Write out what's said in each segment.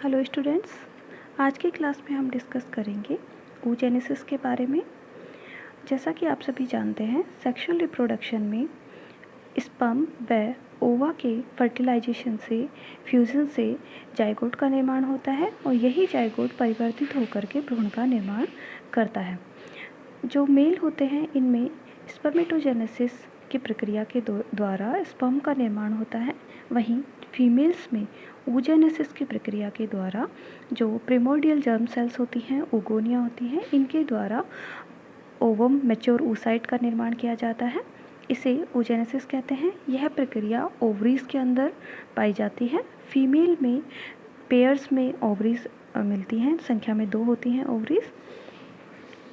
Hello students, आज की class में हम डिस्कस करेंगे oogenesis के बारे में। जैसा कि आप सभी जानते हैं, सेक्सुअल रिप्रोडक्शन में स्पर्म व ओवा के फर्टिलाइजेशन से फ्यूजन से जाइगोट का निर्माण होता है और यही जाइगोट परिवर्तित होकर के भ्रूण का निर्माण करता है। जो मेल होते हैं इनमें स्पर्मेटोजेनेसिस की प्रक्रिया के द्वारा स्पर्म का निर्माण होता है, वहीं फीमेल्स में oogenesis की प्रक्रिया के द्वारा जो प्रिमोर्डियल जर्म सेल्स होती हैं, ओगोनिया होती हैं, इनके द्वारा ओवम मैच्योर oocyte का निर्माण किया जाता है। इसे oogenesis कहते हैं। यह प्रक्रिया ओवरीज के अंदर पाई जाती है। फीमेल में पेयर्स में ओवरीज मिलती हैं, संख्या में 2 होती हैं ओवरीज।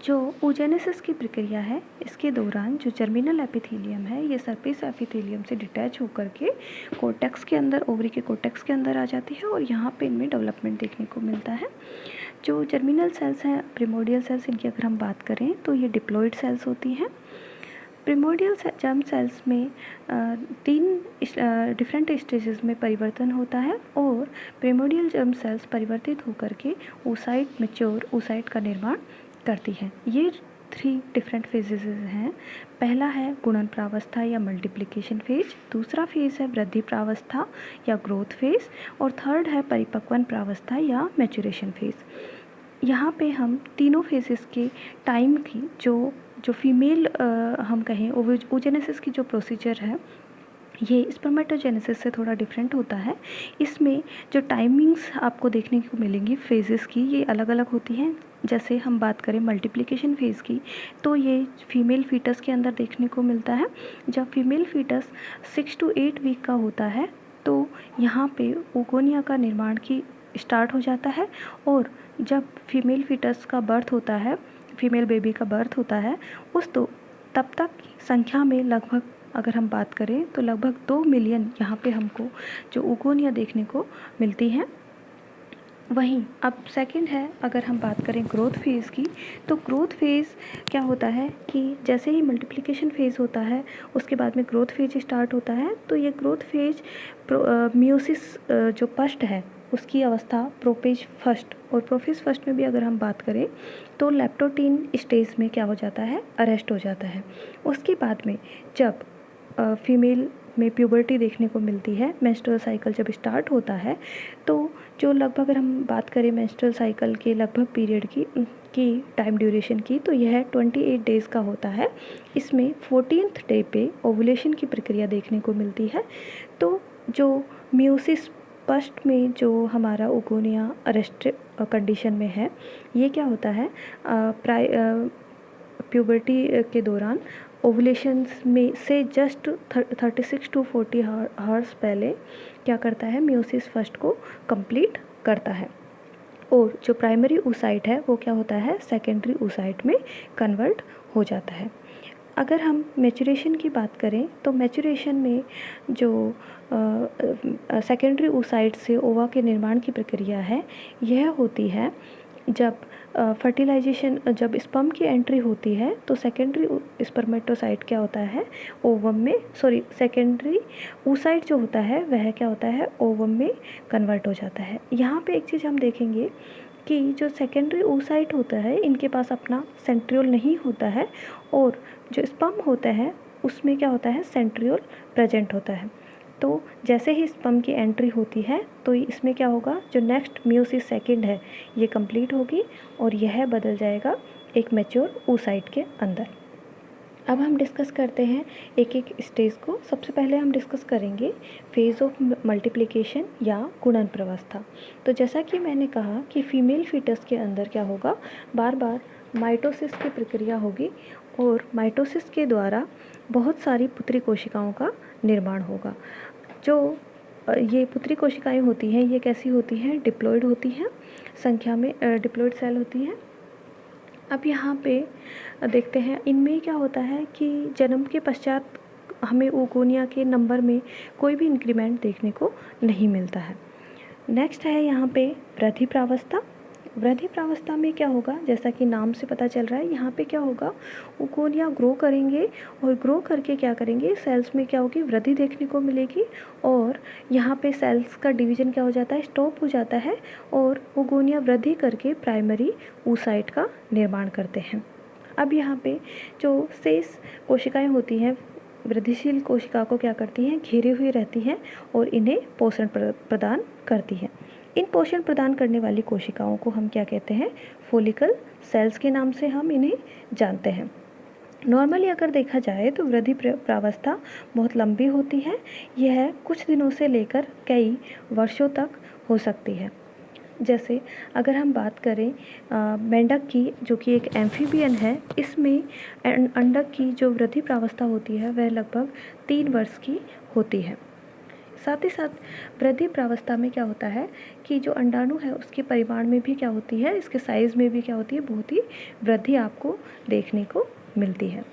जो oogenesis की प्रक्रिया है, इसके दौरान जो जर्मिनल एपिथेलियम है, ये सरफेस एपिथेलियम से डिटैच होकर के कोर्टेक्स के अंदर, ओवरी के कोर्टेक्स के अंदर आ जाती है और यहाँ पे इनमें डेवलपमेंट देखने को मिलता है। जो जर्मिनल सेल्स हैं, प्रिमोर्डियल सेल्स, इनकी अगर हम बात करें तो ये डिप्लॉइड सेल्स होती हैं। प्रिमोर्डियल जर्म सेल्स में 3 डिफरेंट स्टेजेस में परिवर्तन होता है और प्रिमोर्डियल जर्म सेल्स परिवर्तित होकर के oocyte, मैच्योर oocyte का निर्माण करती है। ये 3 डिफरेंट फेजेस हैं। पहला है गुणन प्रावस्था या मल्टीप्लिकेशन फेज, दूसरा फेज है वृद्धि प्रावस्था या ग्रोथ फेज और थर्ड है परिपक्वन प्रावस्था या मैच्योरेशन फेज। यहाँ पे हम तीनों फेजेस के टाइम की जो फीमेल हम कहें oogenesis की जो प्रोसीजर है, ये स्पर्मेटोजेनेसिस से थोड़ा डिफरेंट होता है। इसमें जो टाइमिंग्स आपको देखने को मिलेंगी फेजेस की, ये अलग अलग होती हैं। जैसे हम बात करें मल्टीप्लिकेशन फेज़ की, तो ये फीमेल फीटस के अंदर देखने को मिलता है। जब फीमेल फीटस 6 to 8 वीक का होता है तो यहाँ पे ओगोनिया का निर्माण की स्टार्ट हो जाता है और जब फीमेल फीटस का बर्थ होता है, फीमेल बेबी का बर्थ होता है, तब तक संख्या में लगभग अगर हम बात करें तो लगभग 2 मिलियन यहाँ पे हमको जो ओगोनिया देखने को मिलती हैं। वहीं अब सेकंड है, अगर हम बात करें ग्रोथ फेज़ की, तो ग्रोथ फेज़ क्या होता है कि जैसे ही मल्टीप्लिकेशन फेज़ होता है उसके बाद में ग्रोथ फेज़ स्टार्ट होता है। तो ये ग्रोथ फेज़ मियोसिस जो पस्ट है उसकी अवस्था प्रोफेज फर्स्ट, और प्रोफेज फर्स्ट में भी अगर हम बात करें तो लैप्टोटीन स्टेज में क्या हो जाता है, अरेस्ट हो जाता है। उसके बाद में जब फीमेल में प्यूबर्टी देखने को मिलती है, मेंस्ट्रुअल साइकिल जब स्टार्ट होता है, तो जो लगभग अगर हम बात करें मेंस्ट्रुअल साइकिल के लगभग पीरियड की टाइम ड्यूरेशन की, तो यह 28 डेज़ का होता है। इसमें 14th डे पे ओवुलेशन की प्रक्रिया देखने को मिलती है। तो जो मियोसिस फर्स्ट में जो हमारा ओगोनिया अरेस्ट कंडीशन में है, ये क्या होता है, प्यूबर्टी के दौरान ओवुलेशंस में से जस्ट 36 to 40 हावर्स पहले क्या करता है, मियोसिस फर्स्ट को कंप्लीट करता है और जो प्राइमरी oocyte है वो क्या होता है, सेकेंडरी oocyte में कन्वर्ट हो जाता है। अगर हम मैच्योरेशन की बात करें तो मैच्योरेशन में जो सेकेंडरी oocyte से ओवा के निर्माण की प्रक्रिया है, यह होती है जब फर्टिलाइजेशन, जब स्पर्म की एंट्री होती है तो सेकेंडरी स्पर्मेटोसाइट क्या होता है, ओवम में, सेकेंडरी oocyte जो होता है वह क्या होता है, ओवम में कन्वर्ट हो जाता है। यहाँ पे एक चीज़ हम देखेंगे कि जो सेकेंडरी oocyte होता है, इनके पास अपना सेंट्रियोल नहीं होता है और जो स्पर्म होता है उसमें क्या होता है, सेंट्रियोल प्रेजेंट होता है। तो जैसे ही स्पर्म की एंट्री होती है तो इसमें क्या होगा, जो नेक्स्ट मियोसिस सेकंड है ये कंप्लीट होगी और यह बदल जाएगा एक मैच्योर oocyte के अंदर। अब हम डिस्कस करते हैं एक एक स्टेज को। सबसे पहले हम डिस्कस करेंगे फेज़ ऑफ मल्टीप्लिकेशन या गुणन प्रावस्था। तो जैसा कि मैंने कहा कि फीमेल फीटस के अंदर क्या होगा, बार बार माइटोसिस की प्रक्रिया होगी और माइटोसिस के द्वारा बहुत सारी पुत्री कोशिकाओं का निर्माण होगा। जो ये पुत्री कोशिकाएं होती हैं, ये कैसी होती हैं, डिप्लॉइड होती हैं, संख्या में डिप्लॉइड सेल होती हैं। अब यहाँ पे देखते हैं इनमें क्या होता है कि जन्म के पश्चात हमें ओगोनिया के नंबर में कोई भी इंक्रीमेंट देखने को नहीं मिलता है। नेक्स्ट है यहाँ पे वृद्धि प्रावस्था। वृद्धि प्रावस्था में क्या होगा, जैसा कि नाम से पता चल रहा है, यहाँ पे क्या होगा, ओगोनिया ग्रो करेंगे और ग्रो करके क्या करेंगे, सेल्स में क्या होगी, वृद्धि देखने को मिलेगी और यहाँ पे सेल्स का डिवीजन क्या हो जाता है, स्टॉप हो जाता है और ओगोनिया वृद्धि करके प्राइमरी oocyte का निर्माण करते हैं। अब यहाँ पे जो शेष कोशिकाएं होती हैं, वृद्धिशील कोशिका को क्या करती हैं, घेरे हुए रहती हैं और इन्हें पोषण प्रदान करती हैं। इन पोषण प्रदान करने वाली कोशिकाओं को हम क्या कहते हैं, फोलिकल सेल्स के नाम से हम इन्हें जानते हैं। नॉर्मली अगर देखा जाए तो वृद्धि प्रावस्था बहुत लंबी होती है, यह कुछ दिनों से लेकर कई वर्षों तक हो सकती है। जैसे अगर हम बात करें मेंढक की, जो कि एक एम्फीबियन है, इसमें अंडक की जो वृद्धि प्रावस्था होती है वह लगभग 3 वर्ष की होती है। साथ ही साथ वृद्धि प्रावस्था में क्या होता है कि जो अंडाणु है उसके परिमाण में भी क्या होती है, इसके साइज़ में भी क्या होती है, बहुत ही वृद्धि आपको देखने को मिलती है।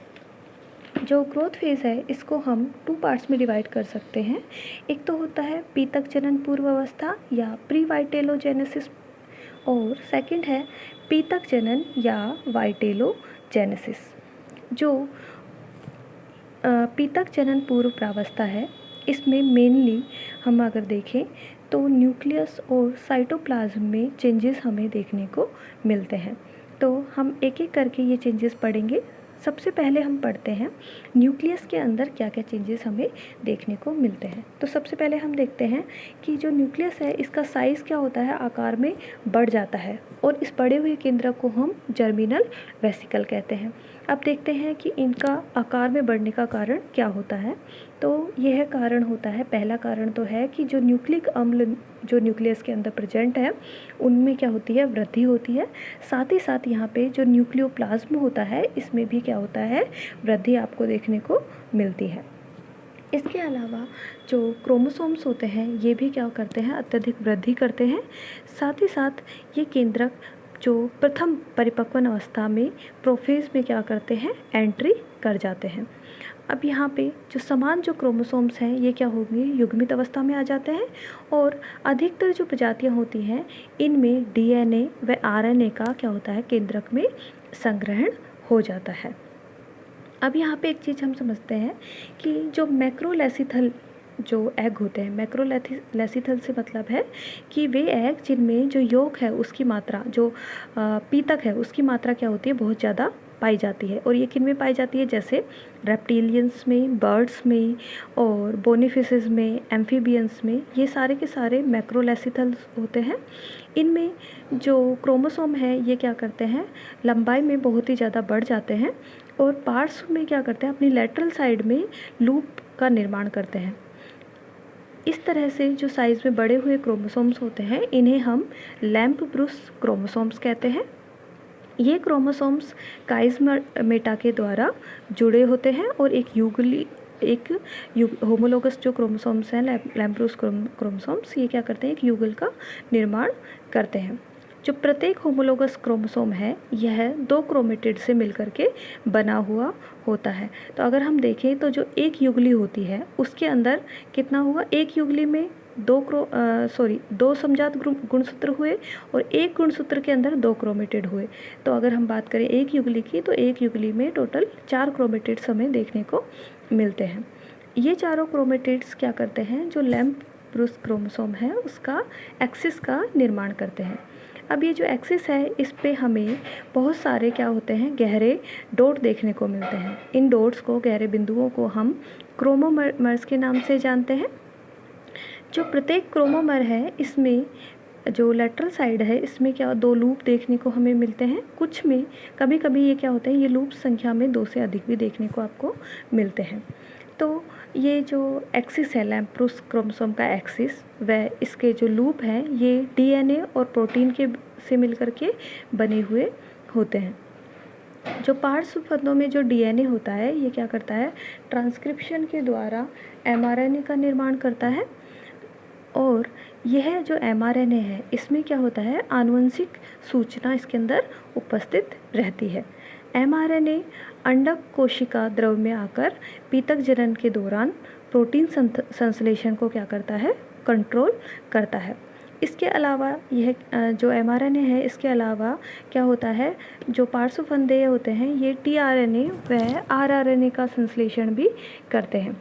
जो ग्रोथ फेज़ है इसको हम 2 पार्ट्स में डिवाइड कर सकते हैं। एक तो होता है पीतक जनन पूर्व अवस्था या प्री वाइटेलोजेनेसिस और सेकंड है पीतक जनन या वाइटेलोजेनेसिस। जो पीतक जनन पूर्व प्रावस्था है इसमें मेनली हम अगर देखें तो न्यूक्लियस और साइटोप्लाज्म में चेंजेस हमें देखने को मिलते हैं। तो हम एक एक करके ये चेंजेस पढ़ेंगे। सबसे पहले हम पढ़ते हैं न्यूक्लियस के अंदर क्या क्या चेंजेस हमें देखने को मिलते हैं। तो सबसे पहले हम देखते हैं कि जो न्यूक्लियस है इसका साइज़ क्या होता है, आकार में बढ़ जाता है और इस बढ़े हुए केंद्रक को हम जर्मिनल वेसिकल कहते हैं। अब देखते हैं कि इनका आकार में बढ़ने का कारण क्या होता है। तो यह कारण होता है, पहला कारण तो है कि जो न्यूक्लिक अम्ल जो न्यूक्लियस के अंदर प्रेजेंट है उनमें क्या होती है, वृद्धि होती है। साथ ही साथ यहाँ पे जो न्यूक्लियोप्लाज्म होता है इसमें भी क्या होता है, वृद्धि आपको देखने को मिलती है। इसके अलावा जो क्रोमोसोम्स होते हैं ये भी क्या करते हैं, अत्यधिक वृद्धि करते हैं। साथ ही साथ ये केंद्रक जो प्रथम परिपक्वन अवस्था में प्रोफेज में क्या करते हैं, एंट्री कर जाते हैं। अब यहाँ पे जो समान जो क्रोमोसोम्स हैं ये क्या होंगे, युग्मित अवस्था में आ जाते हैं और अधिकतर जो प्रजातियाँ होती हैं इनमें डीएनए व आरएनए का क्या होता है, केंद्रक में संग्रहण हो जाता है। अब यहाँ पे एक चीज़ हम समझते हैं कि जो मैक्रोलेसिथल जो एग होते हैं, मैक्रोलेसिथल से मतलब है कि वे एग जिनमें जो यolk है उसकी मात्रा, जो पीतक है उसकी मात्रा क्या होती है, बहुत ज़्यादा पाई जाती है। और ये किन में पाई जाती है, जैसे रेप्टिलियंस में, बर्ड्स में और बोनीफिसेस में, एम्फीबियंस में, ये सारे के सारे मैक्रोलेसिथल्स होते हैं। इनमें जो क्रोमोसोम है ये क्या करते हैं, लंबाई में बहुत ही ज़्यादा बढ़ जाते हैं और पार्ट्स में क्या करते हैं, अपनी लेटरल साइड में लूप का निर्माण करते हैं। इस तरह से जो साइज़ में बड़े हुए क्रोमोसोम्स होते हैं इन्हें हम लैम्प ब्रूस क्रोमोसोम्स कहते हैं। ये क्रोमोसोम्स काइज़मेटा के द्वारा जुड़े होते हैं और एक होमोलोगस जो क्रोमोसोम्स हैं, लैम्प ब्रूस क्रोमोसोम्स, ये क्या करते हैं, एक युगल का निर्माण करते हैं। जो प्रत्येक होमोलोगस क्रोमोसोम है यह 2 क्रोमेटिड से मिलकर के बना हुआ होता है। तो अगर हम देखें तो जो एक युगली होती है उसके अंदर कितना हुआ, एक युगली में 2 समजात गुणसूत्र हुए और एक गुणसूत्र के अंदर 2 क्रोमेटिड हुए। तो अगर हम बात करें एक युगली की तो एक युगली में टोटल 4 क्रोमेटिड्स हमें देखने को मिलते हैं। ये चारों क्रोमेटिड्स क्या करते हैं, जो लैम्प ब्रूस क्रोमोसोम है उसका एक्सिस का निर्माण करते हैं। अब ये जो एक्सिस है इस पे हमें बहुत सारे क्या होते हैं, गहरे डॉट देखने को मिलते हैं। इन डॉट्स को, गहरे बिंदुओं को हम क्रोमोमर्स के नाम से जानते हैं। जो प्रत्येक क्रोमोमर है इसमें जो लेटरल साइड है इसमें क्या 2 लूप देखने को हमें मिलते हैं। कुछ में कभी कभी ये क्या होता है, ये लूप संख्या में 2 से अधिक भी देखने को आपको मिलते हैं। तो ये जो एक्सिस है, लैम्प ब्रूस क्रोमोसोम का एक्सिस, वह इसके जो लूप हैं ये डीएनए और प्रोटीन के से मिलकर के बने हुए होते हैं। जो पार्श्वफंदों में जो डीएनए होता है ये क्या करता है, ट्रांसक्रिप्शन के द्वारा एमआरएनए का निर्माण करता है और यह जो एमआरएनए है इसमें क्या होता है, आनुवंशिक सूचना इसके अंदर उपस्थित रहती है। एमआरएनए अंडक कोशिका द्रव में आकर पीतक जनन के दौरान प्रोटीन संश्लेषण को क्या करता है, कंट्रोल करता है। इसके अलावा यह जो mRNA है, इसके अलावा क्या होता है, जो पार्श्वफंदेय होते हैं ये tRNA व rRNA का संश्लेषण भी करते हैं।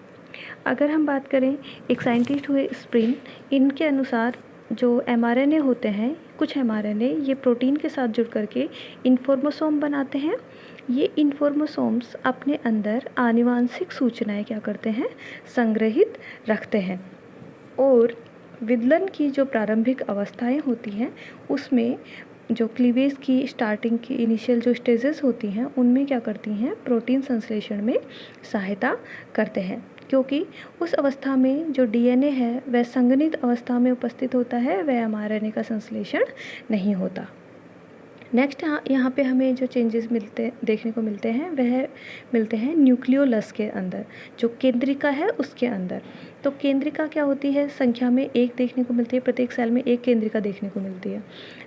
अगर हम बात करें, एक साइंटिस्ट हुए स्प्रिन, इनके अनुसार जो mRNA होते हैं, कुछ mRNA ये प्रोटीन के साथ जुड़ करके इन्फॉर्मोसोम बनाते हैं। ये इन्फॉर्मोसोम्स अपने अंदर आनुवांशिक सूचनाएं क्या करते हैं, संग्रहित रखते हैं। और विदलन की जो प्रारंभिक अवस्थाएं होती हैं उसमें जो क्लीवेज की स्टार्टिंग की इनिशियल जो स्टेजेस होती हैं उनमें क्या करती हैं, प्रोटीन संश्लेषण में सहायता करते हैं, क्योंकि उस अवस्था में जो डीएनए है वह संघनित अवस्था में उपस्थित होता है, वह mRNA का संश्लेषण नहीं होता। नेक्स्ट यहाँ पे हमें जो चेंजेस देखने को मिलते हैं वह मिलते हैं न्यूक्लियोलस के अंदर, जो केंद्रिका है उसके अंदर। तो केंद्रिका क्या होती है, संख्या में एक देखने को मिलती है, प्रत्येक सेल में एक केंद्रिका देखने को मिलती है।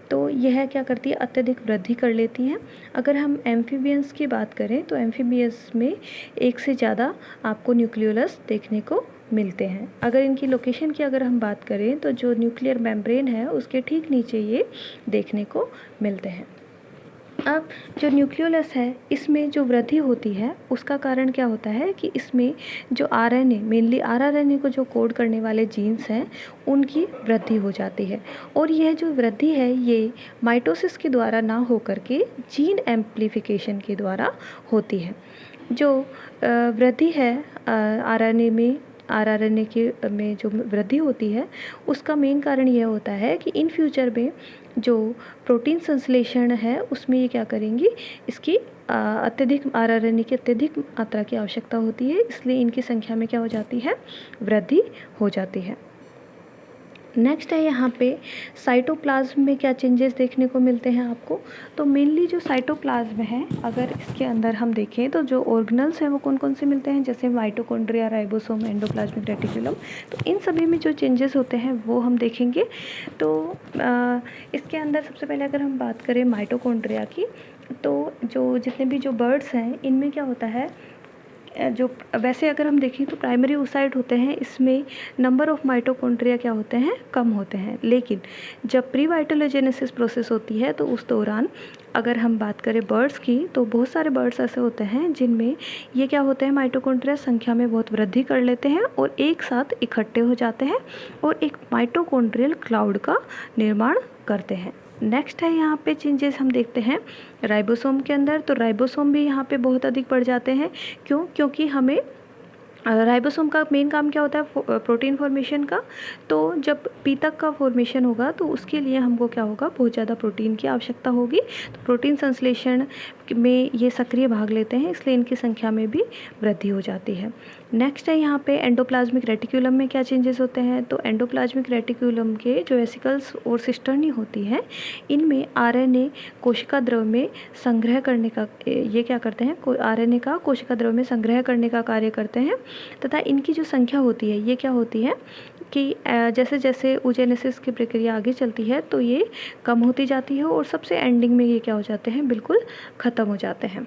तो यह क्या करती है, अत्यधिक वृद्धि कर लेती हैं। अगर हम एम्फीबियंस की बात करें तो एम्फीबियंस में एक से ज़्यादा आपको न्यूक्लियोलस देखने को मिलते हैं। अगर इनकी लोकेशन की अगर हम बात करें तो जो न्यूक्लियर मेम्ब्रेन है उसके ठीक नीचे ये देखने को मिलते हैं। अब जो न्यूक्लियोलस है इसमें जो वृद्धि होती है उसका कारण क्या होता है कि इसमें जो आरएनए, मेनली आरआरएनए को जो कोड करने वाले जीन्स हैं उनकी वृद्धि हो जाती है। और यह जो वृद्धि है ये माइटोसिस के द्वारा ना हो करके जीन एम्प्लीफिकेशन के द्वारा होती है। जो वृद्धि है आरआरएनए में जो वृद्धि होती है उसका मेन कारण यह होता है कि इन फ्यूचर में जो प्रोटीन संश्लेषण है उसमें ये क्या करेंगी, इसकी अत्यधिक आरआरएनए की अत्यधिक मात्रा की आवश्यकता होती है, इसलिए इनकी संख्या में क्या हो जाती है, वृद्धि हो जाती है। नेक्स्ट है यहाँ पे साइटोप्लाज्म में क्या चेंजेस देखने को मिलते हैं आपको। तो मेनली जो साइटोप्लाज्म है अगर इसके अंदर हम देखें तो जो ऑर्गेनल्स हैं वो कौन कौन से मिलते हैं, जैसे माइटोकॉन्ड्रिया, राइबोसोम, एंडोप्लाज्मिक रेटिकुलम। तो इन सभी में जो चेंजेस होते हैं वो हम देखेंगे। तो इसके अंदर सबसे पहले अगर हम बात करें माइटोकॉन्ड्रिया की, तो जो जितने भी जो बर्ड्स हैं इनमें क्या होता है, जो वैसे अगर हम देखें तो प्राइमरी oocyte होते हैं, इसमें नंबर ऑफ माइटोकॉन्ड्रिया क्या होते हैं, कम होते हैं। लेकिन जब प्री वाइटोलोजेनेसिस प्रोसेस होती है तो उस दौरान अगर हम बात करें बर्ड्स की तो बहुत सारे बर्ड्स ऐसे होते हैं जिनमें ये क्या होते हैं, माइटोकॉन्ड्रिया संख्या में बहुत वृद्धि कर लेते हैं और एक साथ इकट्ठे हो जाते हैं और एक माइटोकॉन्ड्रियल क्लाउड का निर्माण करते हैं। नेक्स्ट है यहाँ पे चेंजेस हम देखते हैं राइबोसोम के अंदर। तो राइबोसोम भी यहाँ पे बहुत अधिक बढ़ जाते हैं। क्योंकि हमें राइबोसोम का मेन काम क्या होता है, प्रोटीन फॉर्मेशन का। तो जब पीतक का फॉर्मेशन होगा तो उसके लिए हमको क्या होगा, बहुत ज़्यादा प्रोटीन की आवश्यकता होगी। तो प्रोटीन संश्लेषण में ये सक्रिय भाग लेते हैं, इसलिए इनकी संख्या में भी वृद्धि हो जाती है। नेक्स्ट है यहाँ पे एंडोप्लाज्मिक रेटिकुलम में क्या चेंजेस होते हैं। तो एंडोप्लाज्मिक रेटिकुलम के जो वेसिकल्स और सिस्टर्नी होती है इनमें आरएनए कोशिका द्रव में संग्रह करने का, ये क्या करते हैं, आरएनए का कोशिका द्रव में संग्रह करने का कार्य करते हैं। तथा इनकी जो संख्या होती है ये क्या होती है कि जैसे जैसे oogenesis की प्रक्रिया आगे चलती है तो ये कम होती जाती है और सबसे एंडिंग में ये क्या हो जाते हैं, बिल्कुल ख़त्म हो जाते हैं।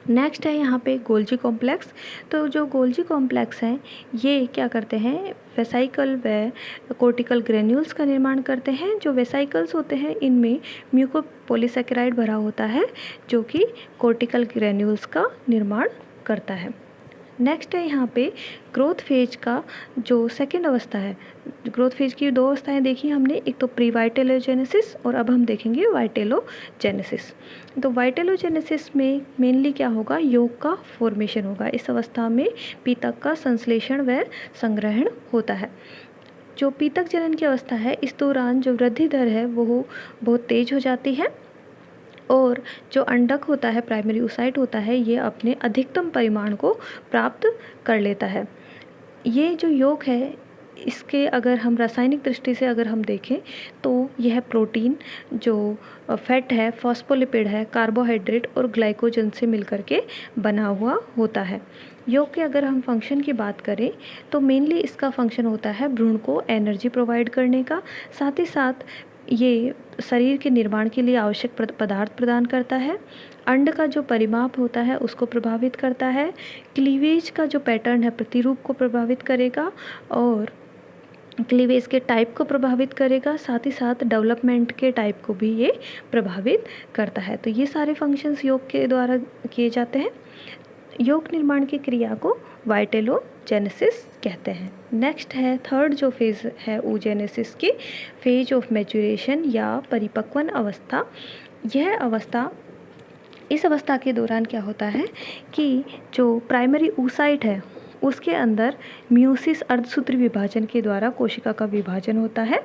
नेक्स्ट है यहाँ पे गोल्जी कॉम्प्लेक्स। तो जो गोल्जी कॉम्प्लेक्स हैं ये क्या करते हैं, वेसाइकल व कोर्टिकल ग्रेन्यूल्स का निर्माण करते हैं। जो वेसाइकल्स होते हैं इनमें म्यूकोपॉलीसैकेराइड भरा होता है जो कि कोर्टिकल ग्रेन्यूल्स का निर्माण करता है। नेक्स्ट है यहाँ पे ग्रोथ फेज का जो सेकेंड अवस्था है। ग्रोथ फेज की दो अवस्थाएं देखी हमने, एक तो प्री वाइटेलोजेनेसिस और अब हम देखेंगे वाइटेलोजेनेसिस। तो वाइटेलोजेनेसिस में मेनली क्या होगा, योग का फॉर्मेशन होगा। इस अवस्था में पीतक का संश्लेषण व संग्रहण होता है। जो पीतक जनन की अवस्था है इस दौरान जो वृद्धि दर है वो बहुत तेज हो जाती है और जो अंडक होता है, प्राइमरी oocyte होता है, ये अपने अधिकतम परिमाण को प्राप्त कर लेता है। ये जो योग है इसके अगर हम रासायनिक दृष्टि से अगर हम देखें तो यह प्रोटीन, जो फैट है, फॉस्फोलिपिड है, कार्बोहाइड्रेट और ग्लाइकोजन से मिलकर के बना हुआ होता है। योग के अगर हम फंक्शन की बात करें तो मेनली इसका फंक्शन होता है भ्रूण को एनर्जी प्रोवाइड करने का, साथ ही साथ ये शरीर के निर्माण के लिए आवश्यक पदार्थ प्रदान करता है। अंड का जो परिमाप होता है उसको प्रभावित करता है। क्लीवेज का जो पैटर्न है प्रतिरूप को प्रभावित करेगा और क्लीवेज के टाइप को प्रभावित करेगा, साथ ही साथ डेवलपमेंट के टाइप को भी ये प्रभावित करता है। तो ये सारे फंक्शंस योग के द्वारा किए जाते हैं। योग निर्माण की क्रिया को वाइटेलोजेनेसिस कहते हैं। नेक्स्ट है थर्ड जो फेज़ है oogenesis की, फेज ऑफ मैच्योरेशन या परिपक्वन अवस्था। इस अवस्था के दौरान क्या होता है कि जो प्राइमरी oocyte है उसके अंदर मियोसिस अर्धसूत्री विभाजन के द्वारा कोशिका का विभाजन होता है,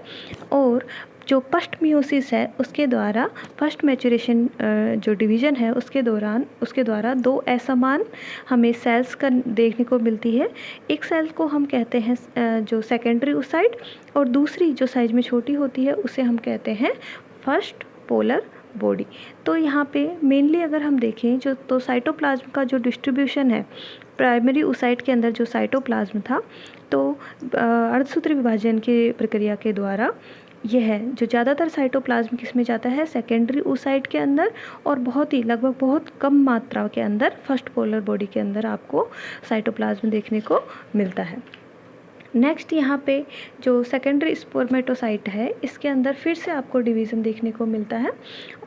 और जो फर्स्ट मियोसिस है उसके द्वारा फर्स्ट मैच्योरेशन जो डिवीज़न है उसके द्वारा दो असमान हमें सेल्स का देखने को मिलती है। एक सेल को हम कहते हैं जो सेकेंडरी oocyte, और दूसरी जो साइज में छोटी होती है उसे हम कहते हैं फर्स्ट पोलर बॉडी। तो यहाँ पे मेनली अगर हम देखें तो साइटोप्लाज्म का जो डिस्ट्रीब्यूशन है, प्राइमरी oocyte के अंदर जो साइटोप्लाज्म था, तो अर्धसूत्री विभाजन की प्रक्रिया के द्वारा यह है जो ज़्यादातर साइटोप्लाज्म किस में जाता है, सेकेंडरी oocyte के अंदर, और लगभग बहुत कम मात्रा के अंदर फर्स्ट पोलर बॉडी के अंदर आपको साइटोप्लाज्म देखने को मिलता है। नेक्स्ट यहाँ पे जो सेकेंडरी स्पर्मेटोसाइट है इसके अंदर फिर से आपको डिवीज़न देखने को मिलता है,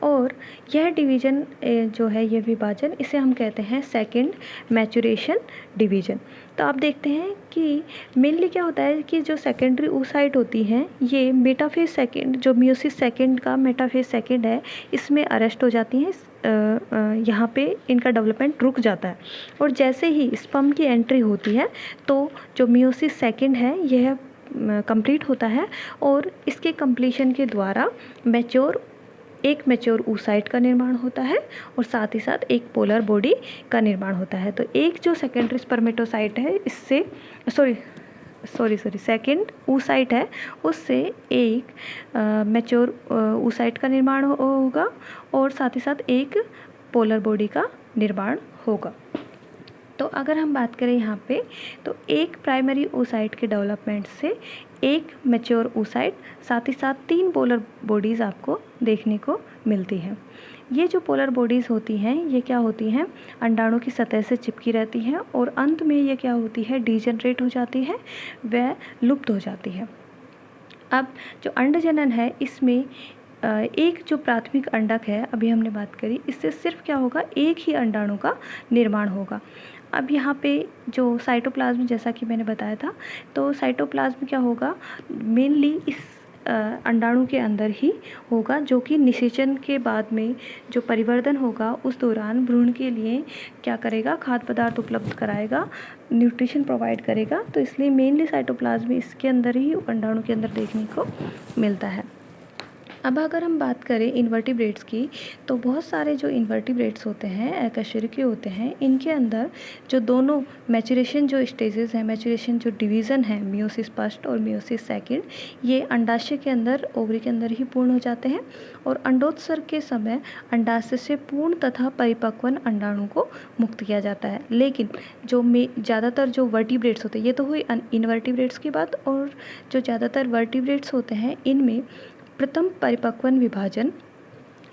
और यह डिवीज़न जो है ये विभाजन इसे हम कहते हैं सेकंड मैच्योरेशन डिवीज़न। तो आप देखते हैं कि मेनली क्या होता है कि जो सेकेंडरी oocyte होती हैं ये मेटाफेज सेकंड, जो मियोसिस सेकंड का मेटाफेज सेकंड है इसमें अरेस्ट हो जाती हैं। यहाँ पे इनका डेवलपमेंट रुक जाता है, और जैसे ही स्पर्म की एंट्री होती है तो जो मियोसिस सेकंड है यह कंप्लीट होता है, और इसके कंप्लीशन के द्वारा एक मैच्योर oocyte का निर्माण होता है, और साथ ही साथ एक पोलर बॉडी का निर्माण होता है। तो एक जो सेकेंडरी स्पर्मेटोसाइट है इससे सेकेंड oocyte है उससे एक मैच्योर oocyte का निर्माण होगा, और साथ ही साथ एक पोलर बॉडी का निर्माण होगा। तो अगर हम बात करें यहाँ पे, तो एक प्राइमरी oocyte के डेवलपमेंट से एक मैच्योर oocyte, साथ ही साथ 3 पोलर बॉडीज़ आपको देखने को मिलती हैं। ये जो पोलर बॉडीज़ होती हैं ये क्या होती हैं, अंडाणु की सतह से चिपकी रहती हैं, और अंत में ये क्या होती है, डीजनरेट हो जाती है, वह लुप्त हो जाती है। अब जो अंडजनन है इसमें एक जो प्राथमिक अंडक है अभी हमने बात करी, इससे सिर्फ क्या होगा, एक ही अंडाणु का निर्माण होगा। अब यहाँ पे जो साइटोप्लाज्म, जैसा कि मैंने बताया था, तो साइटोप्लाज्म क्या होगा, मेनली इस अंडाणु के अंदर ही होगा, जो कि निषेचन के बाद में जो परिवर्धन होगा उस दौरान भ्रूण के लिए क्या करेगा, खाद्य पदार्थ उपलब्ध कराएगा, न्यूट्रिशन प्रोवाइड करेगा। तो इसलिए मेनली साइटोप्लाज्म इसके अंदर ही, अंडाणु के अंदर देखने को मिलता है। अब अगर हम बात करें इन्वर्टिब्रेट्स की, तो बहुत सारे जो इन्वर्टिब्रेट्स होते हैं, अकशेरुकी होते हैं, इनके अंदर जो दोनों मैच्योरेशन जो स्टेजेस हैं, मैच्योरेशन जो डिवीज़न है, मियोसिस फर्स्ट और मियोसिस सेकंड, ये अंडाशय के अंदर, ओवरी के अंदर ही पूर्ण हो जाते हैं, और अंडोत्सर्ग के समय अंडाशय से पूर्ण तथा परिपक्वन अंडाणु को मुक्त किया जाता है। लेकिन जो ज़्यादातर जो वर्टिब्रेट्स होते हैं, ये तो हुई इन्वर्टिब्रेट्स की बात, और जो ज़्यादातर वर्टिब्रेट्स होते हैं इनमें प्रथम परिपक्वन विभाजन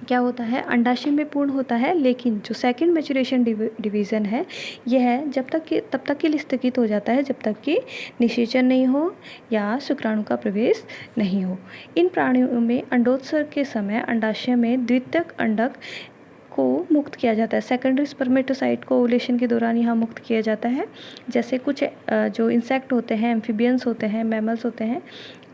क्या होता है, अंडाशय में पूर्ण होता है, लेकिन जो सेकंड मैच्योरेशन डिवीज़न है यह तब तक के लिए स्थगित हो जाता है जब तक कि निषेचन नहीं हो या शुक्राणु का प्रवेश नहीं हो। इन प्राणियों में अंडोत्सर्ग के समय अंडाशय में द्वितीयक अंडक को मुक्त किया जाता है। सेकेंडरी स्पर्मेटोसाइट को ओवुलेशन के दौरान यहाँ मुक्त किया जाता है। जैसे कुछ जो इंसेक्ट होते हैं, एम्फीबियंस होते हैं, मैमल्स होते हैं,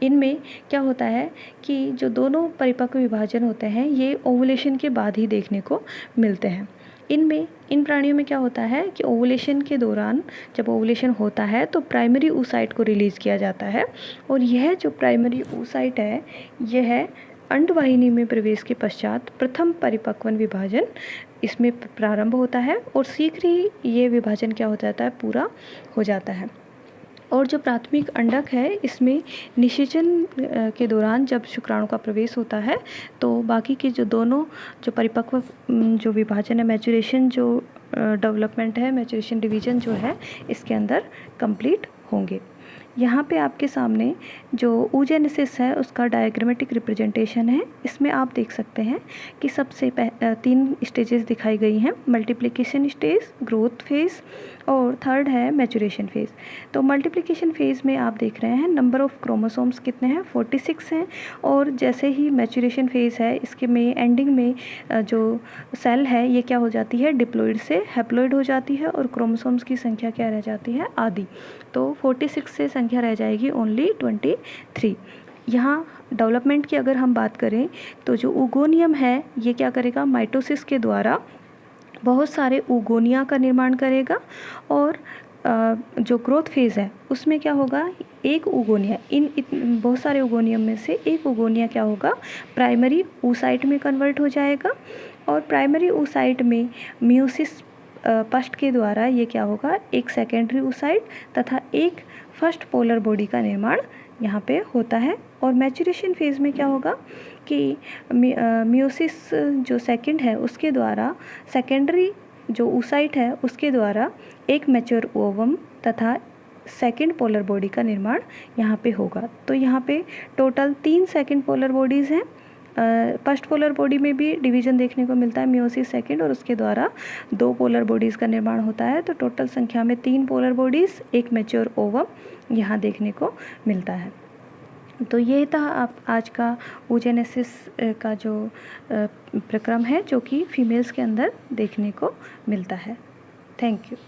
इनमें क्या होता है कि जो दोनों परिपक्व विभाजन होते हैं ये ओवुलेशन के बाद ही देखने को मिलते हैं। इन प्राणियों में क्या होता है कि ओवुलेशन के दौरान जब ओवुलेशन होता है तो प्राइमरी oocyte को रिलीज़ किया जाता है, और यह जो प्राइमरी oocyte है यह अंडवाहिनी में प्रवेश के पश्चात प्रथम परिपक्वन विभाजन इसमें प्रारंभ होता है, और शीघ्र ही ये विभाजन क्या हो जाता है, पूरा हो जाता है। और जो प्राथमिक अंडक है इसमें निषेचन के दौरान जब शुक्राणु का प्रवेश होता है तो बाकी के जो दोनों जो परिपक्व जो विभाजन है, मैच्योरेशन जो डेवलपमेंट है, मैच्योरेशन डिवीज़न जो है इसके अंदर कंप्लीट होंगे। यहाँ पे आपके सामने जो oogenesis है उसका डायग्रामेटिक रिप्रेजेंटेशन है। इसमें आप देख सकते हैं कि सबसे 3 स्टेजेस दिखाई गई हैं, मल्टीप्लिकेशन स्टेज, ग्रोथ फेज़ और थर्ड है मैचुरेशन फेज़। तो मल्टीप्लिकेशन फेज़ में आप देख रहे हैं नंबर ऑफ़ क्रोमोसोम्स कितने हैं, 46 हैं। और जैसे ही मैचुरेशन फेज़ है इसके में एंडिंग में जो सेल है ये क्या हो जाती है, डिप्लॉइड से हैप्लॉइड हो जाती है और क्रोमोसोम्स की संख्या क्या रह जाती है, आधी। तो 46 से संख्या रह जाएगी ओनली 23। यहाँ डेवलपमेंट की अगर हम बात करें तो जो oogoनियम है ये क्या करेगा, माइटोसिस के द्वारा बहुत सारे oogonia का निर्माण करेगा। और जो ग्रोथ फेज़ है उसमें क्या होगा, एक oogonia इन बहुत सारे oogoनियम में से एक oogonia क्या होगा, प्राइमरी oocyte में कन्वर्ट हो जाएगा। और प्राइमरी oocyte में मियोसिस पस्ट के द्वारा ये क्या होगा, एक सेकेंडरी oocyte तथा एक फर्स्ट पोलर बॉडी का निर्माण यहाँ पे होता है। और मैचुरेशन फेज़ में क्या होगा कि मियोसिस जो सेकंड है उसके द्वारा सेकेंडरी जो oocyte है उसके द्वारा एक मैच्योर ओवम तथा सेकंड पोलर बॉडी का निर्माण यहाँ पे होगा। तो यहाँ पे टोटल 3 सेकंड पोलर बॉडीज़ हैं। फर्स्ट पोलर बॉडी में भी डिवीज़न देखने को मिलता है, मियोसिस सेकंड, और उसके द्वारा 2 पोलर बॉडीज़ का निर्माण होता है। तो टोटल संख्या में 3 पोलर बॉडीज़, एक मैच्योर ओवम यहाँ देखने को मिलता है। तो ये था आप आज का oogenesis का जो प्रक्रम है जो कि फीमेल्स के अंदर देखने को मिलता है। Thank you.